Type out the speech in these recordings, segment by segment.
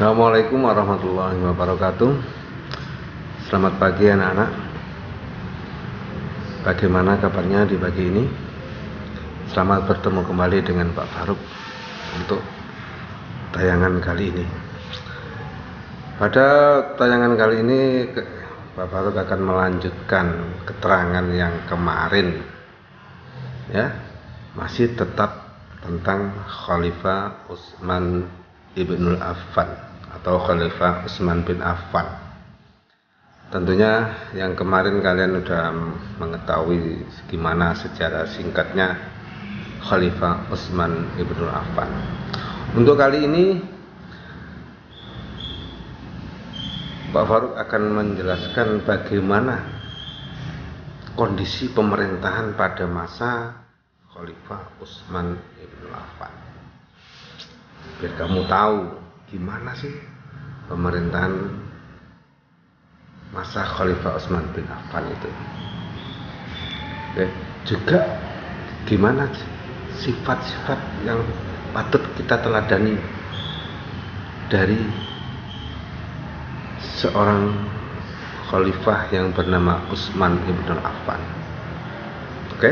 Assalamualaikum warahmatullahi wabarakatuh. Selamat pagi anak-anak. Bagaimana kabarnya di pagi ini? Selamat bertemu kembali dengan Pak Faruk untuk tayangan kali ini. Pada tayangan kali ini Pak Faruk akan melanjutkan keterangan yang kemarin, ya, masih tetap tentang Khalifah Utsman Ibnul Affan atau Khalifah Utsman bin Affan. Tentunya yang kemarin kalian sudah mengetahui gimana sejarah singkatnya Khalifah Utsman Ibnul Affan. Untuk kali ini Pak Faruk akan menjelaskan bagaimana kondisi pemerintahan pada masa Khalifah Utsman Ibnul Affan. Biar kamu tahu gimana sih pemerintahan masa Khalifah Utsman bin Affan itu. Oke. Juga gimana sifat-sifat yang patut kita teladani dari seorang khalifah yang bernama Utsman Ibnul Affan. Oke?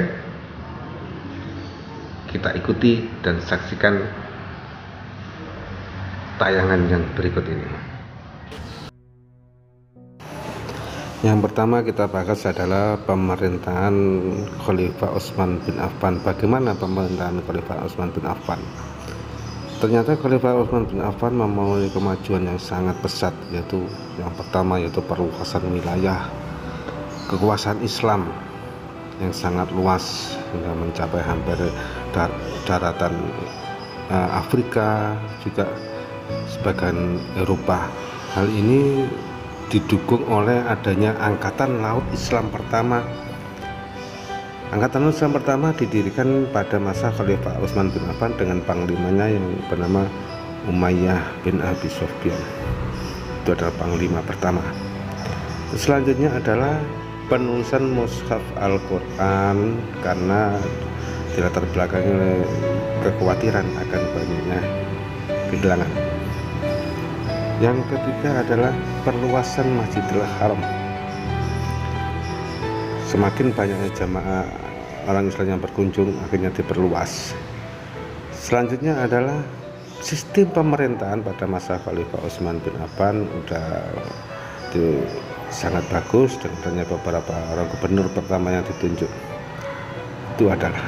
Kita ikuti dan saksikan tayangan yang berikut ini. Yang pertama kita bahas adalah pemerintahan Khalifah Utsman bin Affan. Bagaimana pemerintahan Khalifah Utsman bin Affan? Ternyata Khalifah Utsman bin Affan memiliki kemajuan yang sangat pesat, yaitu yang pertama yaitu perluasan wilayah kekuasaan Islam yang sangat luas hingga mencapai hampir daratan Afrika, juga sebagian Eropa. Hal ini didukung oleh adanya Angkatan Laut Islam pertama. Angkatan Laut Islam pertama didirikan pada masa Khalifah Utsman bin Affan dengan panglimanya yang bernama Umayyah bin Abi Sufyan. Itu adalah panglima pertama. Selanjutnya adalah penulisan mushaf Al-Quran, karena dilatar belakangi oleh kekhawatiran akan banyaknya kehilangan. Yang ketiga adalah perluasan Masjidil Haram. Semakin banyaknya jamaah orang Islam yang berkunjung, akhirnya diperluas. Selanjutnya adalah sistem pemerintahan pada masa Khalifah Utsman bin Affan sangat bagus, dan adanya beberapa orang gubernur pertama yang ditunjuk. Itu adalah.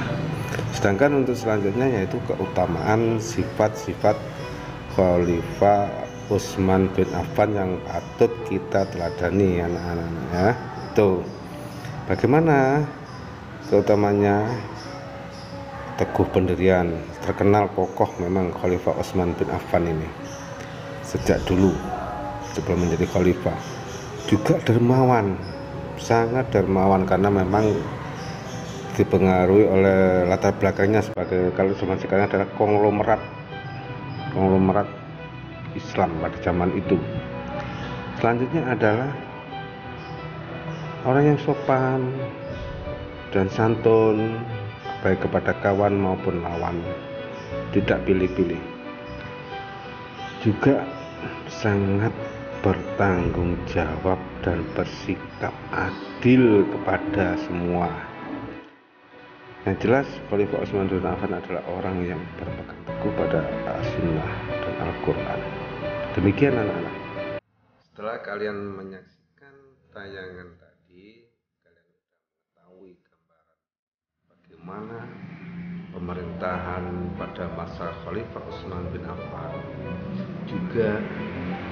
Sedangkan untuk selanjutnya yaitu keutamaan sifat-sifat Khalifah Utsman bin Affan yang patut kita teladani anak-anak, ya. Itu bagaimana keutamanya? Teguh pendirian, terkenal kokoh memang Khalifah Utsman bin Affan ini sejak dulu sebelum menjadi khalifah. Juga dermawan, sangat dermawan, karena memang dipengaruhi oleh latar belakangnya sebagai, kalau zaman sekarang adalah konglomerat Islam pada zaman itu. Selanjutnya adalah orang yang sopan dan santun, baik kepada kawan maupun lawan, tidak pilih-pilih. Juga sangat bertanggung jawab dan bersikap adil kepada semua. Yang jelas Khalifah Utsman bin Affan adalah orang yang berpegang teguh pada Sunnah dan Al-Quran. Demikian anak-anak. Setelah kalian menyaksikan tayangan tadi, kalian sudah mengetahui gambaran bagaimana pemerintahan pada masa Khalifah Utsman bin Affan, juga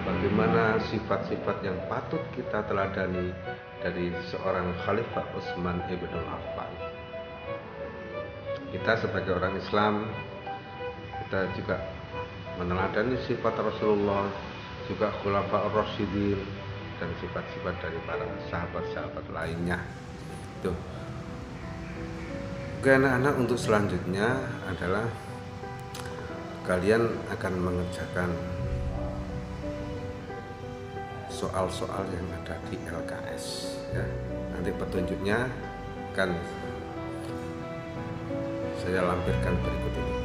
bagaimana sifat-sifat yang patut kita teladani dari seorang Khalifah Utsman Ibnul Affan. Kita sebagai orang Islam, kita juga meneladani sifat Rasulullah, juga Khulafaur Rasyidin, dan sifat-sifat dari para sahabat-sahabat lainnya. Itu. Oke anak-anak, untuk selanjutnya adalah kalian akan mengerjakan soal-soal yang ada di LKS, ya. Nanti petunjuknya akan saya lampirkan berikut ini.